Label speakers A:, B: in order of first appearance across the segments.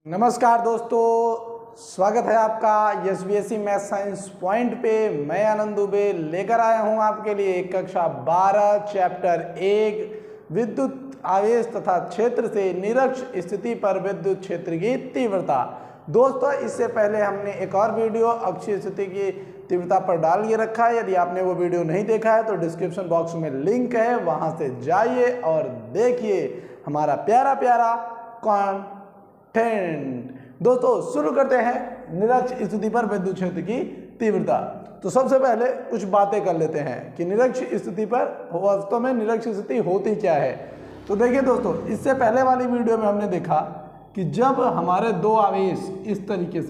A: नमस्कार दोस्तों, स्वागत है आपका एसबीएसई मैथ साइंस पॉइंट पे। मैं आनंद दुबे लेकर आया हूं आपके लिए कक्षा 12 चैप्टर 1 विद्युत आवेश तथा क्षेत्र से निरक्ष स्थिति पर विद्युत क्षेत्र की तीव्रता। दोस्तों, इससे पहले हमने एक और वीडियो अक्षीय स्थिति की तीव्रता पर डाल के रखा है। यदि आपने वो वीडियो नहीं देखा है तो डिस्क्रिप्शन बॉक्स में लिंक है, वहां से जाइए और देखिए हमारा प्यारा प्यारा दोस्तों शुरू करते हैं निरक्ष स्थिति पर विद्युत क्षेत्र की तीव्रता। तो सबसे पहले कुछ बातें कर लेते हैं कि निरक्ष स्थिति पर वास्तव में निरक्ष स्थिति होती क्या है। तो देखिए दोस्तों, इससे पहले वाली वीडियो में हमने देखा कि जब हमारे दो आवेश इस तरीके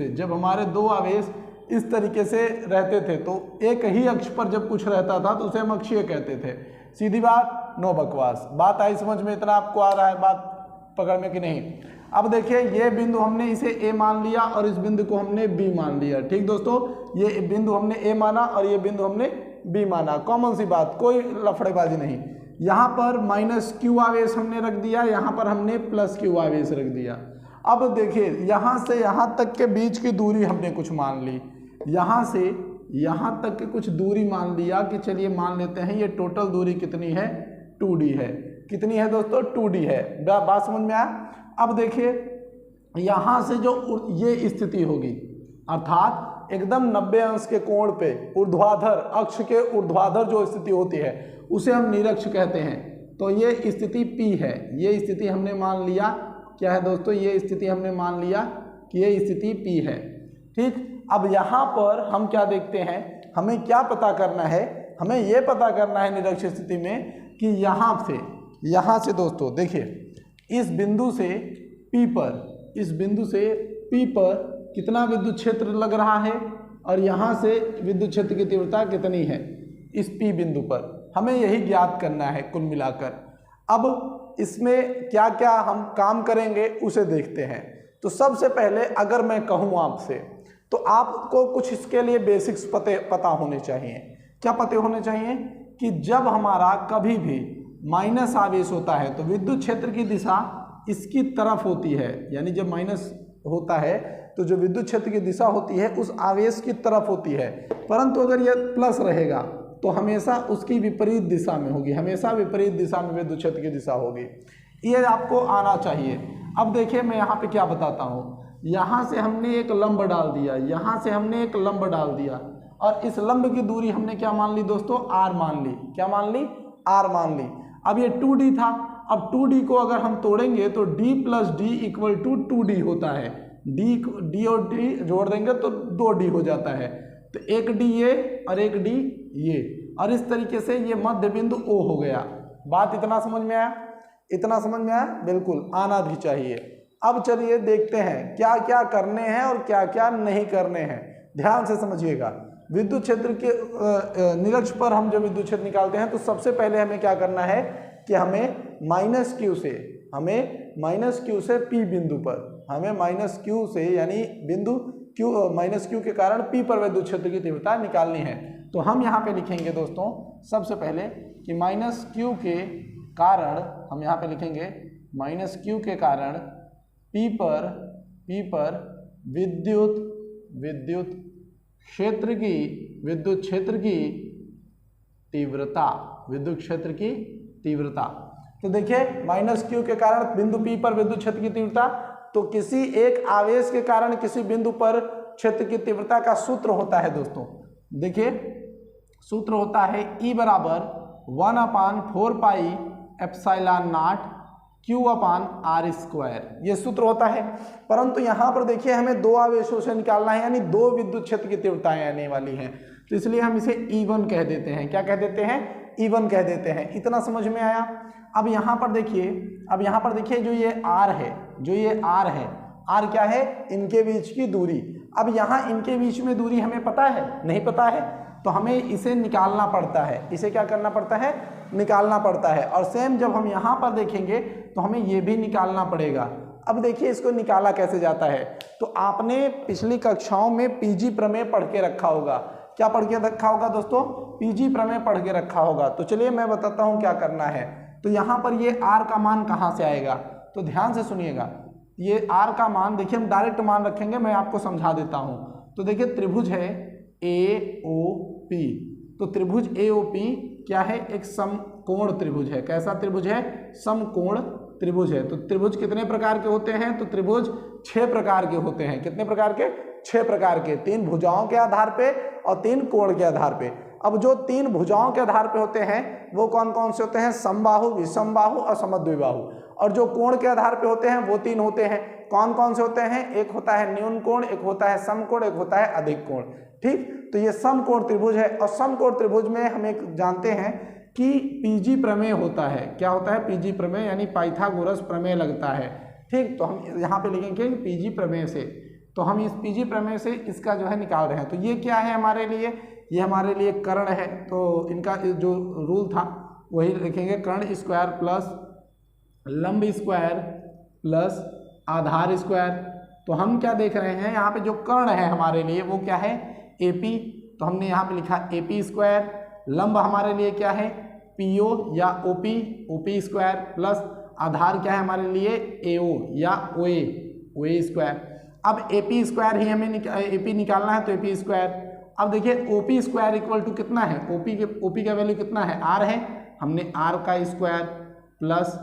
A: से रहते थे तो एक ही अक्ष पर जब कुछ रहता था तो उसे हम अक्षीय कहते थे। सीधी बात, नो बकवास। बात आई समझ में? इतना आपको आ रहा है बात पकड़ में कि नहीं? अब देखिए, ये बिंदु हमने इसे ए मान लिया और इस बिंदु को हमने बी मान लिया। ठीक दोस्तों, ये बिंदु हमने ए माना और ये बिंदु हमने बी माना। कॉमन सी बात, कोई लफड़ेबाजी नहीं। यहाँ पर माइनस क्यू आवेश हमने रख दिया, यहाँ पर हमने प्लस क्यू आवेश रख दिया। अब देखिए, यहाँ से यहाँ तक के बीच की दूरी हमने कुछ मान ली, यहाँ से यहाँ तक की कुछ दूरी मान लिया कि चलिए मान लेते हैं ये टोटल दूरी कितनी है, 2D है। कितनी है दोस्तों? 2D है। बात समझ में आया? अब देखिए, यहाँ से जो ये स्थिति होगी अर्थात एकदम 90 अंश के कोण पे ऊर्ध्वाधर अक्ष के ऊर्ध्वाधर जो स्थिति होती है उसे हम निरक्ष कहते हैं। तो ये स्थिति P है। ये स्थिति हमने मान लिया क्या है दोस्तों? ये स्थिति हमने मान लिया कि ये स्थिति P है। ठीक, अब यहाँ पर हम क्या देखते हैं, हमें क्या पता करना है? हमें ये पता करना है निरक्ष स्थिति में कि यहाँ से दोस्तों देखिए, इस बिंदु से P पर कितना विद्युत क्षेत्र लग रहा है और यहाँ से विद्युत क्षेत्र की तीव्रता कितनी है इस P बिंदु पर। हमें यही ज्ञात करना है कुल मिलाकर। अब इसमें क्या क्या हम काम करेंगे उसे देखते हैं। तो सबसे पहले अगर मैं कहूँ आपसे तो आपको कुछ इसके लिए बेसिक्स पता होने चाहिए। क्या पते होने चाहिए? कि जब हमारा कभी भी माइनस आवेश होता है तो विद्युत क्षेत्र की दिशा इसकी तरफ होती है। यानी जब माइनस होता है तो जो विद्युत क्षेत्र की दिशा होती है उस आवेश की तरफ होती है, परंतु अगर यह प्लस रहेगा तो हमेशा उसकी विपरीत दिशा में होगी, हमेशा विपरीत दिशा में विद्युत क्षेत्र की दिशा होगी। ये आपको आना चाहिए। अब देखिए, मैं यहाँ पे क्या बताता हूँ। यहाँ से हमने एक लंब डाल दिया, यहाँ से हमने एक लंब डाल दिया और इस लंब की दूरी हमने क्या मान ली दोस्तों? R मान ली। क्या मान ली? R मान ली। अब ये 2D था। अब 2D को अगर हम तोड़ेंगे तो D plus D equal to 2D होता है। D और D जोड़ देंगे तो 2D हो जाता है। तो एक D ये और एक D ये, और इस तरीके से ये मध्य बिंदु O हो गया। बात इतना समझ में आया? इतना समझ में आया? बिल्कुल आना भी चाहिए। अब चलिए देखते हैं क्या क्या करने हैं और क्या क्या नहीं करने हैं। ध्यान से समझिएगा। विद्युत क्षेत्र के निरक्ष पर हम जो विद्युत क्षेत्र निकालते हैं तो सबसे पहले हमें क्या करना है कि हमें माइनस क्यू से P बिंदु पर, हमें माइनस क्यू से यानी बिंदु Q माइनस क्यू के कारण P पर विद्युत क्षेत्र की तीव्रता निकालनी है। तो हम यहाँ पे लिखेंगे दोस्तों सबसे पहले कि माइनस क्यू के कारण, हम यहाँ पे लिखेंगे माइनस क्यू के कारण P पर विद्युत क्षेत्र की तीव्रता। तो देखिए, माइनस क्यू के कारण बिंदु P पर विद्युत क्षेत्र की तीव्रता, तो किसी एक आवेश के कारण किसी बिंदु पर क्षेत्र की तीव्रता का सूत्र होता है दोस्तों। देखिए, सूत्र होता है E बराबर 1/4 पाई एप्सिलॉन नॉट Q/r²। ये सूत्र होता है। परंतु यहाँ पर देखिए, हमें दो आवेशों से निकालना है, यानी दो विद्युत क्षेत्र की तीव्रताएं आने वाली हैं, तो इसलिए हम इसे E1 कह देते हैं। क्या कह देते हैं? E1 कह देते हैं। इतना समझ में आया? अब यहाँ पर देखिए, जो ये R है, R क्या है? इनके बीच की दूरी। अब यहाँ इनके बीच में दूरी हमें पता है? नहीं पता है, तो हमें इसे निकालना पड़ता है। इसे क्या करना पड़ता है? निकालना पड़ता है। और सेम जब हम यहाँ पर देखेंगे तो हमें ये भी निकालना पड़ेगा। अब देखिए, इसको निकाला कैसे जाता है। तो आपने पिछली कक्षाओं में पीजी प्रमेय पढ़ के रखा होगा। क्या पढ़ के रखा होगा दोस्तों? पीजी प्रमेय पढ़ के रखा होगा। तो चलिए मैं बताता हूँ क्या करना है। तो यहाँ पर ये R का मान कहाँ से आएगा, तो ध्यान से सुनिएगा। ये आर का मान देखिए, हम डायरेक्ट मान रखेंगे, मैं आपको समझा देता हूँ। तो देखिए त्रिभुज है AOP, तो त्रिभुज AOP क्या है, एक समकोण त्रिभुज है। कैसा त्रिभुज है, समकोण त्रिभुज है। तो त्रिभुज कितने प्रकार के होते हैं, तो त्रिभुज 6 प्रकार के होते हैं। कितने प्रकार के, 6 प्रकार के, 3 भुजाओं के आधार पे और 3 कोण के आधार पे। अब जो 3 भुजाओं के आधार पे होते हैं वो कौन कौन से होते हैं, समबाहु, विषमबाहु और समद्विबाहु। और जो कोण के आधार पे होते हैं वो 3 होते हैं। कौन कौन से होते हैं, एक होता है न्यून कोण, एक होता है समकोण, एक होता है अधिक कोण। ठीक, तो ये समकोण त्रिभुज है। और समकोण त्रिभुज में हम एक जानते हैं कि पीजी प्रमेय होता है। क्या होता है, पीजी प्रमेय, यानी पाइथागोरस प्रमेय लगता है। ठीक, तो हम यहाँ पे लिखेंगे पीजी प्रमेय से। तो हम इस पीजी प्रमेय से इसका जो है निकाल रहे हैं। तो ये क्या है हमारे लिए, ये हमारे लिए कर्ण है। तो इनका जो रूल था वही लिखेंगे, कर्ण स्क्वायर प्लस लंब स्क्वायर प्लस आधार स्क्वायर। तो हम क्या देख रहे हैं, यहाँ पे जो कर्ण है हमारे लिए वो क्या है, AP। तो हमने यहाँ पे लिखा AP स्क्वायर। लंब हमारे लिए क्या है, PO या OP स्क्वायर प्लस आधार क्या है हमारे लिए, AO या OA स्क्वायर। अब AP स्क्वायर ही हमें AP निकालना है, तो AP स्क्वायर। अब देखिए OP स्क्वायर इक्वल टू कितना है, OP का वैल्यू कितना है, R है, हमने R का स्क्वायर प्लस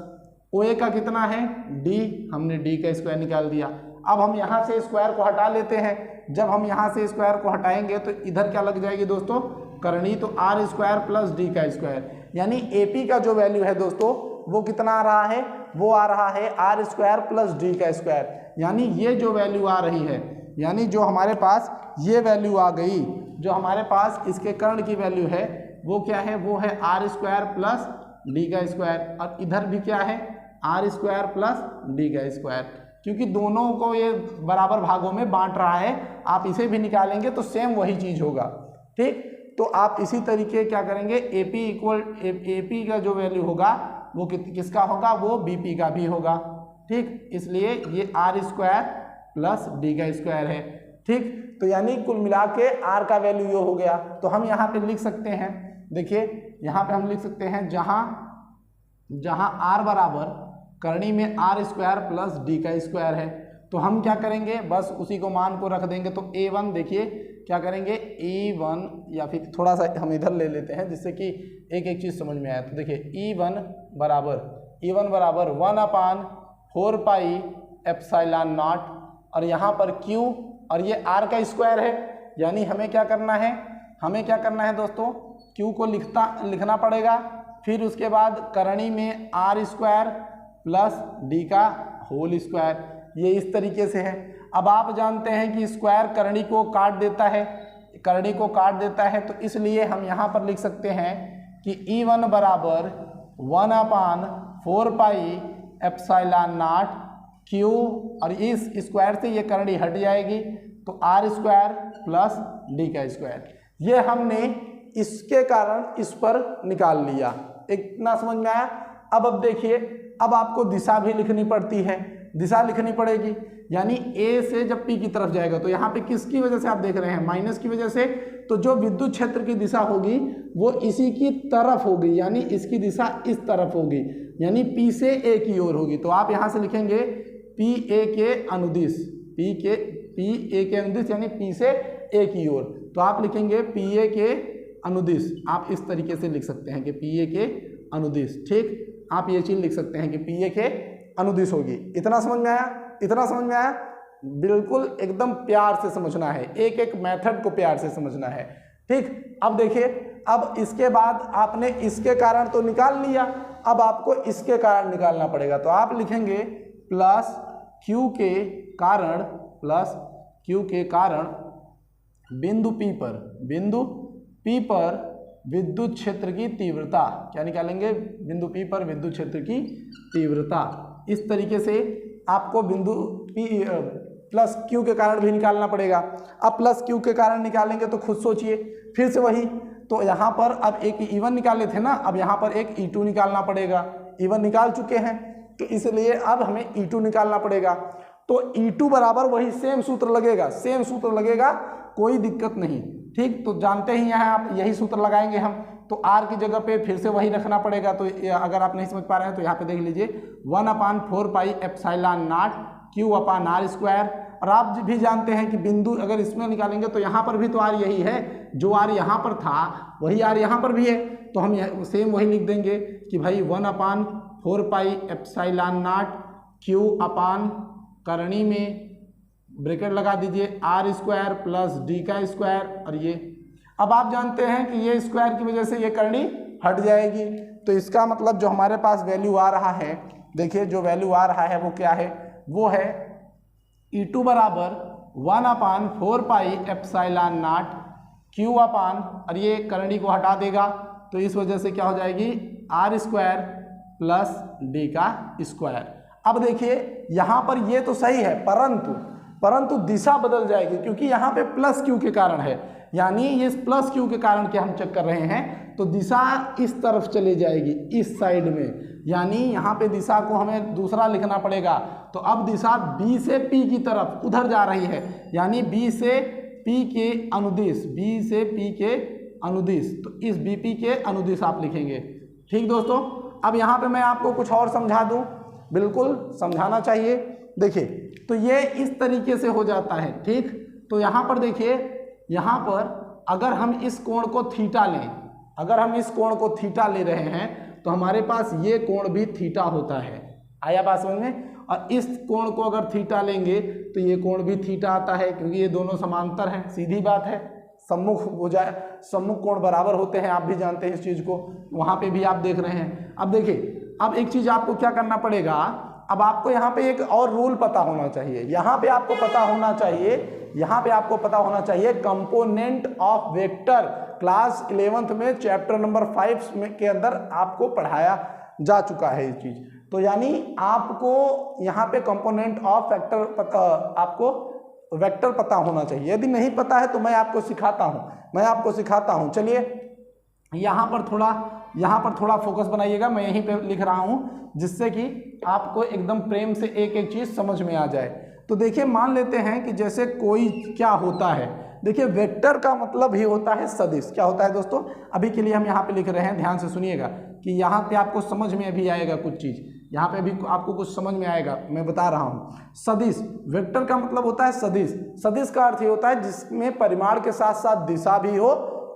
A: OA का कितना है, D, हमने D का स्क्वायर निकाल दिया। अब हम यहाँ से स्क्वायर को हटा लेते हैं। जब हम यहाँ से स्क्वायर को हटाएंगे तो इधर क्या लग जाएगी दोस्तों, करनी। तो R स्क्वायर प्लस D का स्क्वायर, यानी AP का जो वैल्यू है दोस्तों वो कितना आ रहा है, वो आ रहा है R स्क्वायर प्लस D का स्क्वायर। यानी ये जो वैल्यू आ रही है, यानी जो हमारे पास ये वैल्यू आ गई, जो हमारे पास इसके कर्ण की वैल्यू है वो क्या है, वो है R स्क्वायर प्लस D का स्क्वायर। और इधर भी क्या है, R स्क्वायर प्लस D का स्क्वायर। क्योंकि दोनों को ये बराबर भागों में बांट रहा है, आप इसे भी निकालेंगे तो सेम वही चीज होगा। ठीक, तो आप इसी तरीके क्या करेंगे, AP का जो वैल्यू होगा वो किसका होगा, वो BP का भी होगा। ठीक, इसलिए ये R स्क्वायर प्लस D का स्क्वायर है। ठीक, तो यानी कुल मिला के R का वैल्यू ये हो गया। तो हम यहाँ पे लिख सकते हैं, देखिए यहाँ पे हम लिख सकते हैं, जहाँ R बराबर करनी में R स्क्वायर प्लस D का स्क्वायर है, तो हम क्या करेंगे, बस उसी को मान को रख देंगे। तो A1 देखिए क्या करेंगे, E1, या फिर थोड़ा सा हम इधर ले लेते हैं जिससे कि एक एक चीज़ समझ में आए। तो देखिए E1 बराबर 1/4 पाई एप्सिलॉन नॉट, और यहाँ पर Q, और ये R का स्क्वायर है। यानी हमें क्या करना है, दोस्तों, Q को लिखना पड़ेगा। फिर उसके बाद करनी में R स्क्वायर प्लस D का होल स्क्वायर, ये इस तरीके से है। अब आप जानते हैं कि स्क्वायर करनी को काट देता है, तो इसलिए हम यहाँ पर लिख सकते हैं कि E1 बराबर 1/4 पाई एप्सिलॉन नॉट Q, और इस स्क्वायर से ये करनी हट जाएगी, तो R स्क्वायर प्लस D का स्क्वायर। ये हमने इसके कारण इस पर निकाल लिया। इतना समझ में आया। अब देखिए, अब आपको दिशा भी लिखनी पड़ती है, दिशा लिखनी पड़ेगी। यानी A से जब P की तरफ जाएगा, तो यहाँ पे किसकी वजह से आप देख रहे हैं, माइनस की वजह से। तो जो विद्युत क्षेत्र की दिशा होगी वो इसी की तरफ होगी, यानी इसकी दिशा इस तरफ होगी, यानी P से A की ओर होगी। तो आप यहाँ से लिखेंगे PA के अनुदिश, PA के अनुदिश, यानी P से A की ओर। तो आप लिखेंगे PA के अनुदिश। आप इस तरीके से लिख सकते हैं कि PA के अनुदिश। ठीक, आप ये चीज लिख सकते हैं कि PA के अनुदिश होगी। इतना समझ में आया, बिल्कुल एकदम प्यार से समझना है, एक एक मेथड को प्यार से समझना है। ठीक, अब देखिए, अब इसके बाद आपने इसके कारण तो निकाल लिया, अब आपको इसके कारण निकालना पड़ेगा। तो आप लिखेंगे प्लस Q के कारण बिंदु P पर विद्युत क्षेत्र की तीव्रता। क्या निकालेंगे, बिंदु P पर विद्युत क्षेत्र की तीव्रता। इस तरीके से आपको बिंदु P प्लस Q के कारण भी निकालना पड़ेगा। अब प्लस Q के कारण निकालेंगे तो खुद सोचिए, फिर से वही। तो यहाँ पर अब एक E1 निकाले थे ना, अब यहाँ पर एक E2 निकालना पड़ेगा। E1 निकाल चुके हैं, तो इसलिए अब हमें E2 निकालना पड़ेगा। तो E2 बराबर वही सेम सूत्र लगेगा, कोई दिक्कत नहीं। ठीक, तो जानते ही यहाँ आप यही सूत्र लगाएंगे हम। तो R की जगह पे फिर से वही रखना पड़ेगा। तो अगर आप नहीं समझ पा रहे हैं तो यहाँ पे देख लीजिए, 1/4 pi epsilon not Q upon R square. और आप भी जानते हैं कि बिंदु अगर इसमें निकालेंगे तो यहाँ पर भी तो आर यही है, जो आर यहाँ पर था वही आर यहाँ पर भी है, तो हम सेम वही लिख देंगे कि भाई 1/4 पाई एप्सिलॉन नॉट क्यू अपान करणी में ब्रैकेट लगा दीजिए आर स्क्वायर प्लस डी का स्क्वायर। और ये अब आप जानते हैं कि ये स्क्वायर की वजह से ये करणी हट जाएगी, तो इसका मतलब जो हमारे पास वैल्यू आ रहा है, देखिए जो वैल्यू आ रहा है वो क्या है, वो है E2 बराबर 1/4 पाई एप्सिलॉन नॉट क्यू अपान, और ये करणी को हटा देगा तो इस वजह से क्या हो जाएगी आर स्क्वायर प्लस डी का स्क्वायर। अब देखिए यहाँ पर ये तो सही है, परंतु दिशा बदल जाएगी, क्योंकि यहाँ पे प्लस क्यू के कारण है, यानी ये प्लस क्यू के कारण के हम चेक कर रहे हैं, तो दिशा इस तरफ चली जाएगी, इस साइड में, यानी यहाँ पे दिशा को हमें दूसरा लिखना पड़ेगा। तो अब दिशा B से P की तरफ उधर जा रही है, यानी B से P के अनुदिश, B से P के अनुदिश, तो इस BP के अनुदिश आप लिखेंगे। ठीक दोस्तों, अब यहाँ पे मैं आपको कुछ और समझा दूँ, बिल्कुल समझाना चाहिए। देखिए तो ये इस तरीके से हो जाता है, ठीक। तो यहाँ पर देखिए, यहाँ पर अगर हम इस कोण को थीटा लें, अगर हम इस कोण को थीटा ले रहे हैं तो हमारे पास ये कोण भी थीटा होता है, आया बात समझ में। और इस कोण को अगर थीटा लेंगे तो ये कोण भी थीटा आता है, क्योंकि ये दोनों समांतर हैं, सीधी बात है। सम्मुख हो जाए, सम्मुख कोण बराबर होते हैं, आप भी जानते हैं इस चीज़ को, वहाँ पे भी आप देख रहे हैं। अब देखिए, अब एक चीज़ आपको क्या करना पड़ेगा, अब आपको यहाँ पे एक और रूल पता होना चाहिए, यहाँ पे आपको पता होना चाहिए, यहाँ पे आपको पता होना चाहिए component of vector, class 11th में चैप्टर नंबर 5 में के अंदर आपको पढ़ाया जा चुका है ये चीज़। तो यानी आपको यहाँ पे कंपोनेंट ऑफ वेक्टर आपको वेक्टर पता होना चाहिए। यदि नहीं पता है तो मैं आपको सिखाता हूँ, चलिए यहाँ पर थोड़ा फोकस बनाइएगा, मैं यहीं पे लिख रहा हूँ जिससे कि आपको एकदम प्रेम से एक एक चीज़ समझ में आ जाए। तो देखिए, मान लेते हैं कि जैसे कोई क्या होता है, देखिए वेक्टर का मतलब ही होता है सदिश। क्या होता है दोस्तों, अभी के लिए हम यहाँ पे लिख रहे हैं, ध्यान से सुनिएगा कि यहाँ पे आपको समझ में भी आएगा कुछ चीज़, यहाँ पे भी आपको कुछ समझ में आएगा, मैं बता रहा हूँ। सदिश, वेक्टर का मतलब होता है सदिश। सदिश का अर्थ ये होता है जिसमें परिमाण के साथ साथ दिशा भी हो,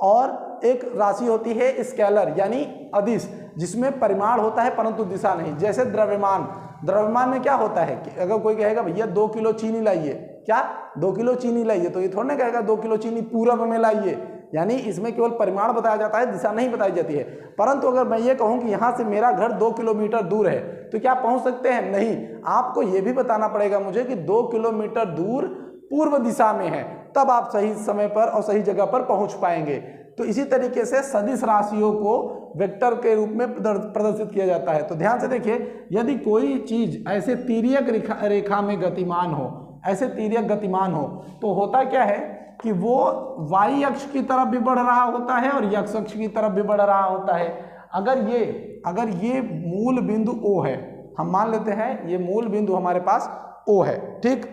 A: और एक राशि होती है स्केलर यानी अदिश, जिसमें परिमाण होता है परंतु दिशा नहीं। जैसे द्रव्यमान में क्या होता है कि अगर कोई कहेगा भैया 2 किलो चीनी लाइए, क्या 2 किलो चीनी लाइए, तो ये थोड़ा ना कहेगा 2 किलो चीनी पूरब में लाइए, यानी इसमें केवल परिमाण बताया जाता है, दिशा नहीं बताई जाती है। परंतु अगर मैं ये कहूँ कि यहाँ से मेरा घर 2 किलोमीटर दूर है, तो क्या पहुँच सकते हैं? नहीं, आपको ये भी बताना पड़ेगा मुझे कि 2 किलोमीटर दूर पूर्व दिशा में है, तब आप सही समय पर और सही जगह पर पहुँच पाएंगे। तो इसी तरीके से सदिश राशियों को वेक्टर के रूप में प्रदर्शित किया जाता है। तो ध्यान से देखिए, यदि कोई चीज ऐसे तिर्यक रेखा में गतिमान हो, ऐसे तिर्यक गतिमान हो, तो होता क्या है कि वो y अक्ष की तरफ भी बढ़ रहा होता है और x अक्ष की तरफ भी बढ़ रहा होता है। अगर ये मूल बिंदु O है, हम मान लेते हैं ये मूल बिंदु हमारे पास O है, ठीक,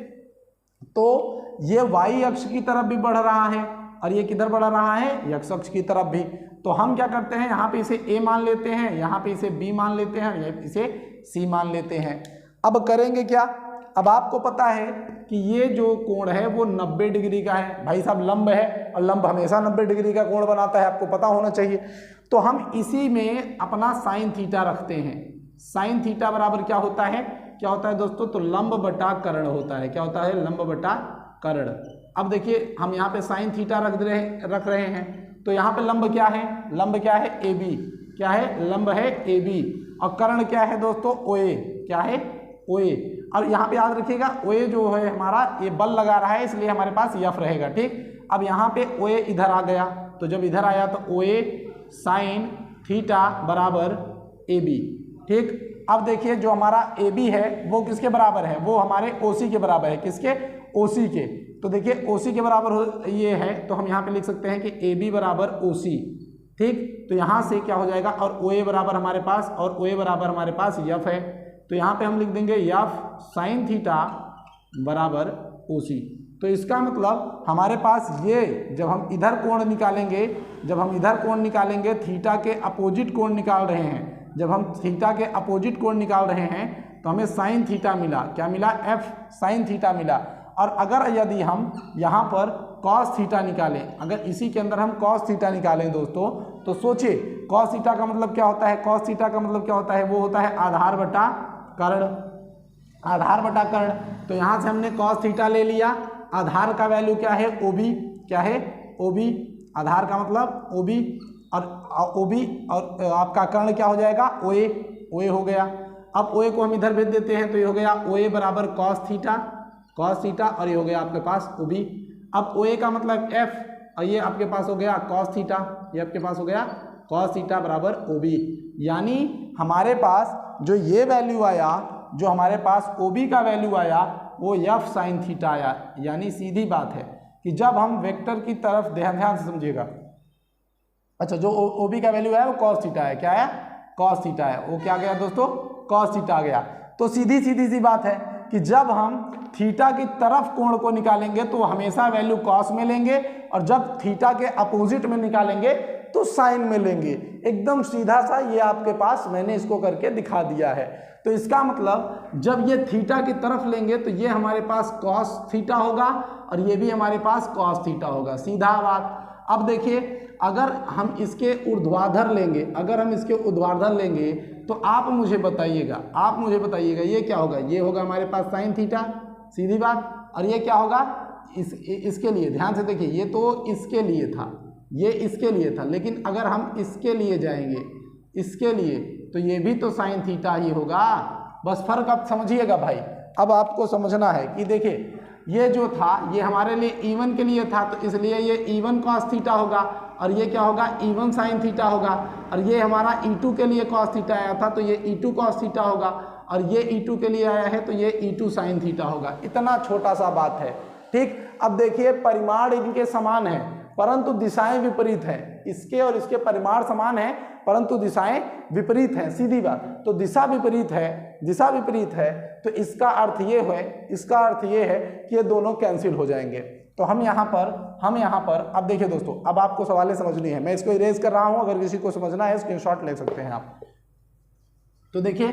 A: तो ये y अक्ष की तरफ भी बढ़ रहा है और ये किधर बढ़ रहा है? x अक्ष की तरफ भी। तो हम क्या करते हैं, यहाँ पे इसे a मान लेते हैं, यहाँ पे इसे b मान लेते हैं, यहाँ इसे c मान लेते हैं। अब करेंगे क्या, अब आपको पता है कि ये जो कोण है वो 90 डिग्री का है। भाई साहब लंब है और लंब हमेशा 90 डिग्री का कोण बनाता है, आपको पता होना चाहिए। तो हम इसी में अपना साइन थीटा रखते हैं। साइन थीटा बराबर क्या होता है दोस्तों? तो लंब बटा कर्ण होता है। क्या होता है? लंब बटा कर्ण। अब देखिए, हम यहाँ पे साइन थीटा रख रहे हैं, तो यहाँ पे लंब क्या है? लंब क्या है? A B. क्या है? लंब है ए बी। और कर्ण क्या है दोस्तों? ओ ए। क्या है? ओ ए। और यहाँ पे याद रखिएगा, ओ ए जो है हमारा, ये बल लगा रहा है, इसलिए हमारे पास यफ रहेगा, ठीक। अब यहाँ पे ओ ए इधर आ गया, तो जब इधर आया तो ओ ए साइन थीटा बराबर ए बी, ठीक। अब देखिए, जो हमारा ए बी है वो किसके बराबर है? वो हमारे ओ सी के बराबर है। किसके? ओ सी के। तो देखिए, ओ सी के बराबर ये है, तो हम यहाँ पे लिख सकते हैं कि ए बी बराबर ओ सी, ठीक। तो यहाँ से क्या हो जाएगा, और ओ ए बराबर हमारे पास, और ओ ए बराबर हमारे पास यफ है, तो यहाँ पे हम लिख देंगे यफ साइन थीटा बराबर ओ सी। तो इसका मतलब हमारे पास ये, जब हम इधर कोण निकालेंगे, थीटा के अपोजिट कोण निकाल रहे हैं, जब हम थीटा के अपोजिट कोण निकाल रहे हैं, तो हमें साइन थीटा मिला। क्या मिला? f साइन थीटा मिला। और अगर यदि हम यहाँ पर कॉस थीटा निकालें, अगर इसी के अंदर हम कॉस थीटा निकालें दोस्तों, तो सोचिए कॉस थीटा का मतलब क्या होता है? कॉस थीटा का मतलब क्या होता है? वो होता है आधार बटा कर्ण, आधार बटा कर्ण। तो यहाँ से हमने कॉस थीटा ले लिया, आधार का वैल्यू क्या है? OB। क्या है? OB। आधार का मतलब OB, और OB और आपका कर्ण क्या हो जाएगा? OA। OA हो गया। अब OA को हम इधर भेज देते हैं, तो ये हो गया OA बराबर कॉस थीटा, कॉस थीटा, और ये हो गया आपके पास OB। अब OA का मतलब F, और ये आपके पास हो गया कॉस थीटा, ये आपके पास हो गया कॉस थीटा बराबर OB। यानी हमारे पास जो ये वैल्यू आया, जो हमारे पास OB का वैल्यू आया, वो F साइन थीटा आया। यानी सीधी बात है कि जब हम वेक्टर की तरफ ध्यान से समझिएगा, अच्छा जो OB का वैल्यू है वो कॉस थीटा है। क्या है? कॉस थीटा है। वो क्या गया दोस्तों? कॉस थीटा आ गया। तो सीधी सी बात है कि जब हम थीटा की तरफ कोण को निकालेंगे तो हमेशा वैल्यू कॉस में लेंगे, और जब थीटा के अपोजिट में निकालेंगे तो साइन में लेंगे। एकदम सीधा सा ये आपके पास मैंने इसको करके दिखा दिया है। तो इसका मतलब जब ये थीटा की तरफ लेंगे तो ये हमारे पास कॉस थीटा होगा, और ये भी हमारे पास कॉस थीटा होगा। सीधा बात। अब देखिए, अगर हम इसके ऊर्ध्वाधर लेंगे, अगर हम इसके ऊर्ध्वाधर लेंगे तो आप मुझे बताइएगा, आप मुझे बताइएगा ये क्या होगा? ये होगा हमारे पास साइन थीटा, सीधी बात। और ये क्या होगा? इसके लिए ध्यान से देखिए, ये तो इसके लिए था, ये इसके लिए था, लेकिन अगर हम इसके लिए जाएंगे, इसके लिए, तो ये भी तो साइन थीटा ही होगा। बस फर्क अब समझिएगा भाई। अब आपको समझना है कि देखिए, ये जो था ये हमारे लिए E1 के लिए था, तो इसलिए ये E1 cos थीटा होगा, और ये क्या होगा? E1 साइन थीटा होगा। और ये हमारा E2 के लिए cos थीटा आया था, तो ये E2 cos थीटा होगा, और ये E2 के लिए आया है तो ये E2 साइन थीटा होगा। इतना छोटा सा बात है, ठीक। अब देखिए, परिमाण इनके समान है परंतु दिशाएं विपरीत हैं। इसके और इसके परिमाण समान है परंतु दिशाएं विपरीत हैं, सीधी बात। तो दिशा विपरीत है, दिशा विपरीत है, तो इसका अर्थ ये है, इसका अर्थ ये है कि ये दोनों कैंसिल हो जाएंगे। तो हम यहाँ पर अब देखिए दोस्तों, अब आपको सवालें समझनी है। मैं इसको इरेज कर रहा हूँ, अगर किसी को समझना है स्क्रीनशॉट ले सकते हैं आप। तो देखिए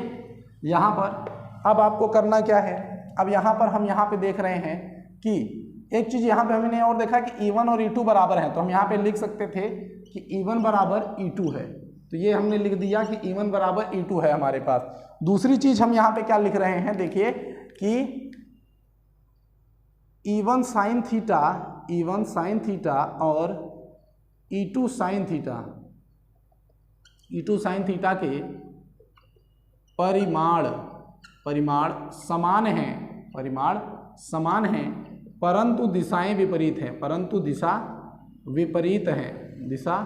A: यहाँ पर अब आपको करना क्या है? अब यहाँ पर हम यहाँ पे देख रहे हैं कि एक चीज़ यहाँ पे हमने और देखा कि E1 और E2 बराबर हैं, तो हम यहाँ पे लिख सकते थे कि E1 बराबर E2 है। तो ये हमने लिख दिया कि E1 बराबर E2 है हमारे पास। दूसरी चीज़ हम यहाँ पे क्या लिख रहे हैं? देखिए कि E1 sine theta, E1 sine theta और E2 sine theta, E2 sine theta के परिमाण समान हैं, परिमाण समान हैं, परंतु दिशाएं विपरीत हैं, परंतु दिशा विपरीत हैं, दिशा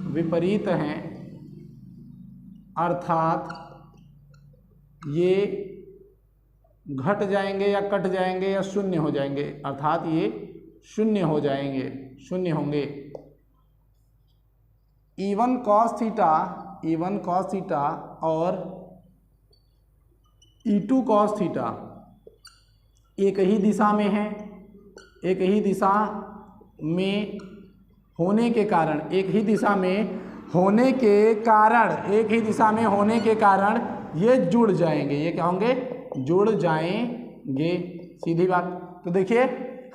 A: विपरीत हैं। अर्थात ये घट जाएंगे या कट जाएंगे या शून्य हो जाएंगे, अर्थात ये शून्य हो जाएंगे, शून्य होंगे। E1 cos theta, E1 cos theta और E2 cos थीटा एक ही दिशा में है, एक ही दिशा में होने के कारण, एक ही दिशा में होने के कारण, एक ही दिशा में होने के कारण ये जुड़ जाएंगे। ये क्या होंगे? जुड़ जाएंगे, सीधी बात। तो देखिए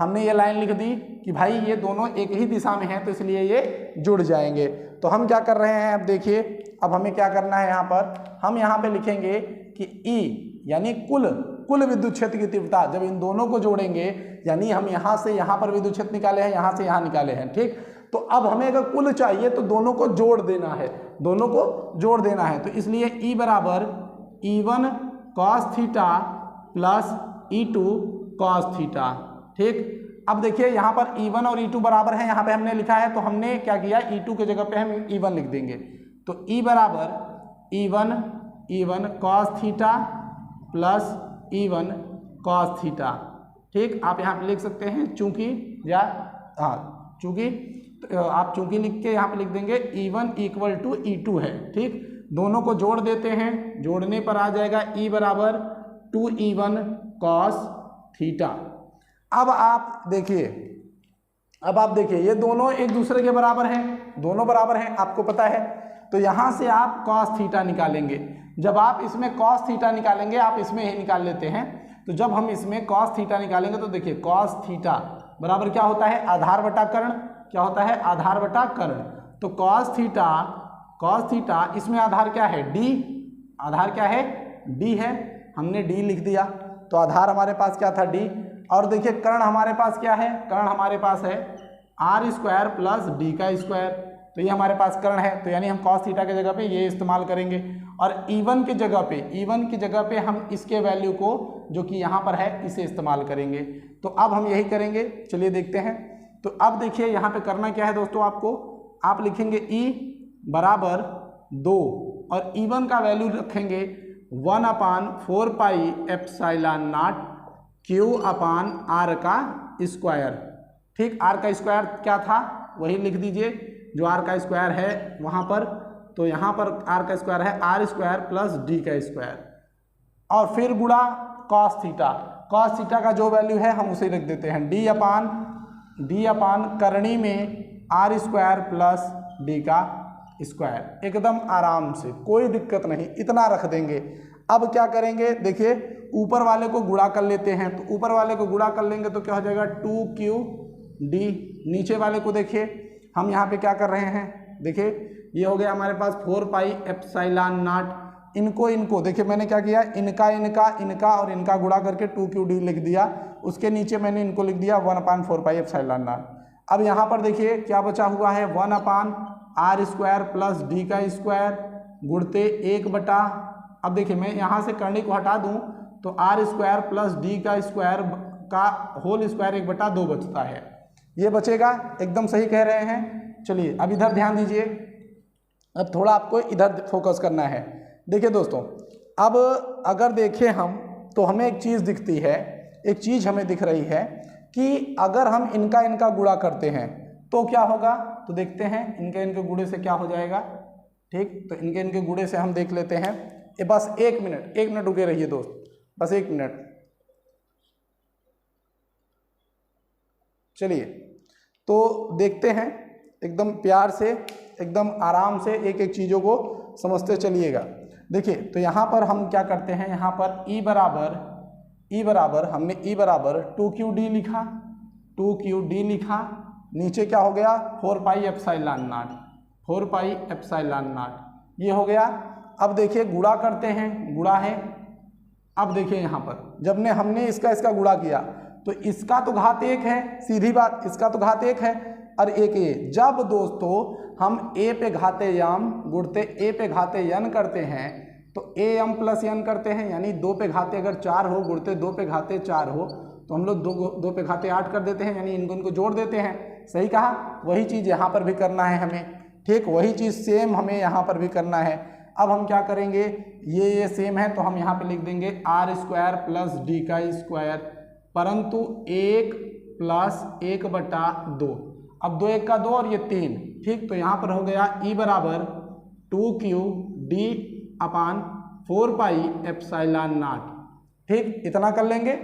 A: हमने ये लाइन लिख दी कि भाई ये दोनों एक ही दिशा में हैं, तो इसलिए ये जुड़ जाएंगे। तो हम क्या कर रहे हैं? अब देखिए, अब हमें क्या करना है? यहाँ पर हम यहाँ पे लिखेंगे कि E यानी कुल विद्युत क्षेत्र की तीव्रता, जब इन दोनों को जोड़ेंगे, यानी हम यहाँ से यहाँ पर विद्युत क्षेत्र निकाले हैं, यहाँ से यहाँ निकाले हैं, ठीक। तो अब हमें अगर कुल चाहिए तो दोनों को जोड़ देना है, दोनों को जोड़ देना है। तो इसलिए E बराबर E1 cos theta plus E2 cos theta, ठीक। अब देखिए यहाँ पर E1 और E2 बराबर है, यहाँ पे हमने लिखा है, तो हमने क्या किया? E2 के जगह पे हम E1 लिख देंगे। तो E बराबर E1 cos theta plus E1 cos theta, ठीक। आप यहाँ पे लिख सकते हैं चूंकि, या चूंकि आप चूंकि लिख के यहाँ पे लिख देंगे E1 इक्वल टू E2 है, ठीक। दोनों को जोड़ देते हैं, जोड़ने पर आ जाएगा E बराबर 2E1 cos थीटा। अब आप देखिए, अब आप देखिए ये दोनों एक दूसरे के बराबर हैं, दोनों बराबर हैं, आपको पता है। तो यहाँ से आप cos थीटा निकालेंगे। जब आप इसमें cos थीटा निकालेंगे, आप इसमें ही निकाल लेते हैं। तो जब हम इसमें cos थीटा निकालेंगे तो देखिए cos थीटा बराबर क्या होता है, आधार बटा कर्ण। क्या होता है, आधार बटा कर्ण। तो cos थीटा इसमें आधार क्या है, d। आधार क्या है, d है, हमने d लिख दिया। तो आधार हमारे पास क्या था, d। और देखिए कर्ण हमारे पास क्या है, कर्ण हमारे पास है r स्क्वायर प्लस d का स्क्वायर। तो ये हमारे पास कर्ण है, तो यानी हम cos थीटा की जगह पे ये इस्तेमाल करेंगे। और E1 की जगह पे हम इसके वैल्यू को जो कि यहाँ पर है इसे इस्तेमाल करेंगे। तो अब हम यही करेंगे, चलिए देखते हैं। तो अब देखिए यहाँ पे करना क्या है दोस्तों, आपको आप लिखेंगे E बराबर 2 और E1 का वैल्यू रखेंगे 1/4 pi epsilon not Q upon R का स्क्वायर। ठीक, R का स्क्वायर क्या था वही लिख दीजिए जो R का स्क्वायर है वहाँ पर। तो यहाँ पर R का स्क्वायर है R स्क्वायर प्लस D का स्क्वायर और फिर गुणा cos थीटा का जो वैल्यू है हम उसे लिख देते हैं D अपान करणी में R स्क्वायर प्लस D का स्क्वायर। एकदम आराम से, कोई दिक्कत नहीं, इतना रख देंगे। अब क्या करेंगे, देखिए ऊपर वाले को गुणा कर लेते हैं। तो ऊपर वाले को गुणा कर लेंगे तो क्या हो जाएगा 2QD। नीचे वाले को देखिए हम यहाँ पे क्या कर रहे हैं, देखिए ये हो गया हमारे पास 4 पाई एप्सिलॉन नॉट। इनको देखिए मैंने क्या किया, इनका और इनका गुणा करके 2QD लिख दिया। उसके नीचे मैंने इनको लिख दिया 1/4 पाई एप्सिलॉन नॉट। अब यहाँ पर देखिए क्या बचा हुआ है, 1/r स्क्वायर प्लस D का स्क्वायर गुणते 1 अब देखिए मैं यहाँ से करणी को हटा दूँ तो R स्क्वायर प्लस D का स्क्वायर का होल स्क्वायर 1/2 बचता है। ये बचेगा, एकदम सही कह रहे हैं। चलिए अब इधर ध्यान दीजिए, अब थोड़ा आपको इधर फोकस करना है। देखिए दोस्तों, अब अगर देखें हम तो हमें एक चीज़ दिखती है, एक चीज़ हमें दिख रही है कि अगर हम इनका गुणा करते हैं तो क्या होगा। तो देखते हैं इनके गुणे से क्या हो जाएगा। ठीक, तो इनके गुणे से हम देख लेते हैं। ये बस 1 मिनट रुके रहिए दोस्त, बस 1 मिनट। चलिए तो देखते हैं, एकदम प्यार से, एकदम आराम से एक एक चीज़ों को समझते चलिएगा। देखिए तो यहाँ पर हम क्या करते हैं, यहाँ पर E बराबर हमने E बराबर 2QD लिखा। नीचे क्या हो गया 4 पाई एप्सिलॉन नॉट, ये हो गया। अब देखिए गुणा करते हैं, गुणा है। अब देखिए यहाँ पर जब हमने इसका गुणा किया तो इसका तो घात 1 है, सीधी बात, इसका तो घात 1 है और एक ये। जब दोस्तों हम a पे घाते यम गुणते a पे घाते n करते हैं तो am प्लस n करते हैं, यानी 2 पे घाते अगर 4 हो गुणते 2 पे घाते 4 हो तो हम लोग 2 पे घाते 8 कर देते हैं, यानी इनको जोड़ देते हैं। सही कहा, वही चीज़ यहाँ पर भी करना है हमें। ठीक, वही चीज़ सेम हमें यहाँ पर भी करना है। अब हम क्या करेंगे, ये सेम है तो हम यहाँ पे लिख देंगे R स्क्वायर प्लस D का स्क्वायर परंतु 1 प्लस 1/2। अब 2 1 का 2 और ये 3। ठीक, तो यहाँ पर हो गया E बराबर 2QD upon 4 pi epsilon not. ठीक, इतना कर लेंगे।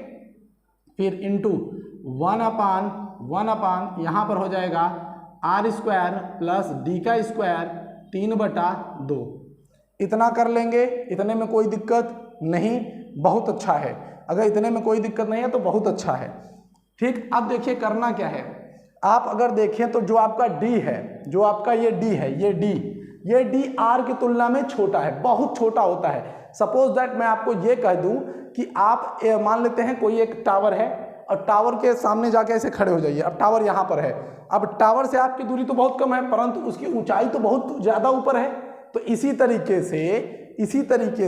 A: फिर इंटू 1/1 यहाँ पर हो जाएगा R स्क्वायर प्लस D का स्क्वायर 3/2। इतना कर लेंगे, इतने में कोई दिक्कत नहीं, बहुत अच्छा है। अगर इतने में कोई दिक्कत नहीं है तो बहुत अच्छा है। ठीक, अब देखिए करना क्या है, आप अगर देखें तो जो आपका D है, जो आपका ये D है, ये D R की तुलना में छोटा है, बहुत छोटा होता है। सपोज दैट मैं आपको ये कह दूं कि आप मान लेते हैं कोई एक टावर है और टावर के सामने जाके ऐसे खड़े हो जाइए। अब टावर यहाँ पर है, अब टावर से आपकी दूरी तो बहुत कम है परंतु उसकी ऊंचाई तो बहुत ज़्यादा ऊपर है। तो इसी तरीके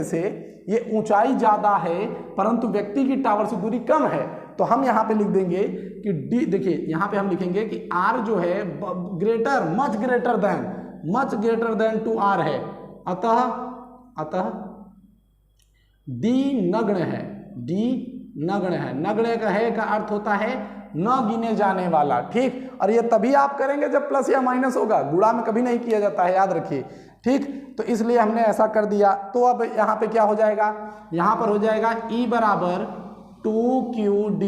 A: से ये ऊंचाई ज़्यादा है परंतु व्यक्ति की टावर से दूरी कम है। तो हम यहाँ पे लिख देंगे कि D, देखिए यहाँ पे हम लिखेंगे कि R जो है much greater than two R है, अतः D नगण्य है। नगण्य का अर्थ होता है न गिने जाने वाला। ठीक, और ये तभी आप करेंगे जब प्लस या माइनस होगा, गुणा में कभी नहीं किया जाता है, याद रखिए। ठीक, तो इसलिए हमने ऐसा कर दिया। तो अब यहाँ पे क्या हो जाएगा, यहाँ पर हो जाएगा E बराबर 2QD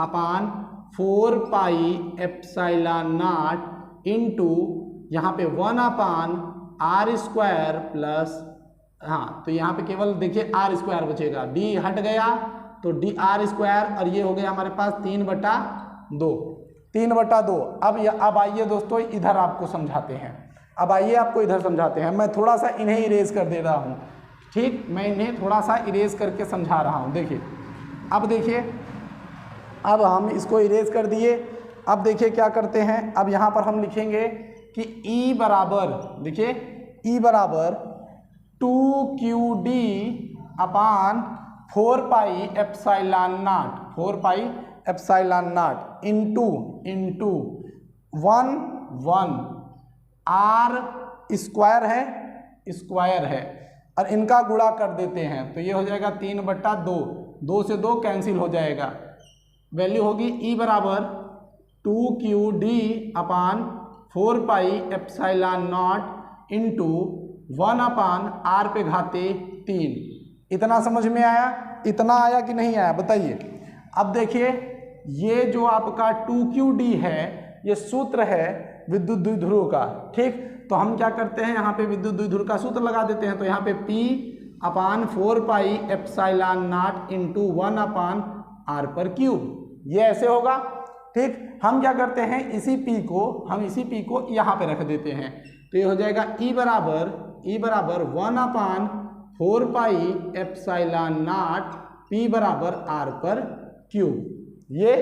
A: upon 4 pi epsilon not into यहाँ पे 1/r² प्लस, हाँ तो यहाँ पे केवल देखिए r² बचेगा, d हट गया तो dr², और ये हो गया हमारे पास 3/2। 3/2। अब आइए दोस्तों इधर आपको समझाते हैं, अब आइए आपको इधर समझाते हैं। मैं थोड़ा सा इन्हें इरेज कर दे रहा हूँ, ठीक, मैं इन्हें थोड़ा सा इरेज करके समझा रहा हूँ। देखिए अब देखिए, अब हम इसको इरेज कर दिए। अब देखिए क्या करते हैं, अब यहाँ पर हम लिखेंगे कि E बराबर, देखिए E बराबर 2qd upon 4 pi epsilon not, 4 pi epsilon not into 1 r² है और इनका गुणा कर देते हैं तो ये हो जाएगा 3/2, 2 से 2 कैंसिल हो जाएगा, वैल्यू होगी E बराबर 2qd upon 4 pi epsilon not into 1/r पे घाते 3। इतना समझ में आया? इतना आया कि नहीं आया बताइए। अब देखिए ये जो आपका 2qd है ये सूत्र है विद्युत द्विध्रुव का, ठीक, तो हम क्या करते हैं यहाँ पे विद्युत द्विध्रुव का सूत्र लगा देते हैं। तो यहाँ पे P/4 pi epsilon not into 1/r/3, ये ऐसे होगा, ठीक। हम क्या करते हैं, इसी P को यहाँ पे रख देते हैं तो ये हो जाएगा E बराबर 1/4 पाई एप्सिलॉन नॉट P बराबर r/3, ये,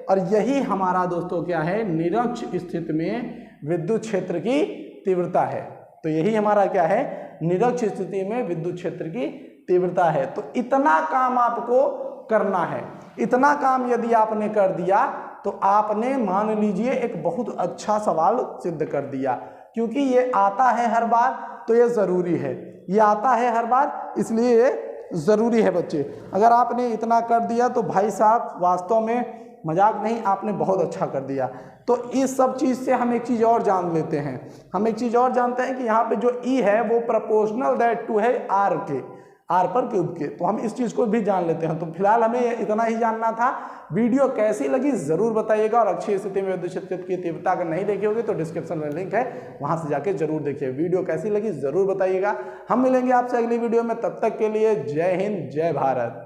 A: और यही हमारा दोस्तों क्या है, निरक्ष स्थिति में विद्युत क्षेत्र की तीव्रता है। तो यही हमारा क्या है, निरक्ष स्थिति में विद्युत क्षेत्र की तीव्रता है। तो इतना काम आपको करना है, इतना काम यदि आपने कर दिया तो आपने मान लीजिए एक बहुत अच्छा सवाल सिद्ध कर दिया, क्योंकि ये आता है हर बार तो ये ज़रूरी है, ये आता है हर बार इसलिए ये ज़रूरी है बच्चे। अगर आपने इतना कर दिया तो भाई साहब वास्तव में मजाक नहीं, आपने बहुत अच्छा कर दिया। तो इस सब चीज़ से हम एक चीज़ और जान लेते हैं, हम एक चीज़ और जानते हैं कि यहाँ पे जो E है वो प्रोपोर्शनल दैट टू है r/3 के, तो हम इस चीज़ को भी जान लेते हैं। तो फिलहाल हमें इतना ही जानना था। वीडियो कैसी लगी ज़रूर बताइएगा, और अच्छी स्थिति में विद्युत क्षेत्र की तीव्रता अगर नहीं देखी होगी तो डिस्क्रिप्शन में लिंक है, वहाँ से जाके जरूर देखिए। वीडियो कैसी लगी ज़रूर बताइएगा। हम मिलेंगे आपसे अगली वीडियो में, तब तक के लिए जय हिंद जय भारत।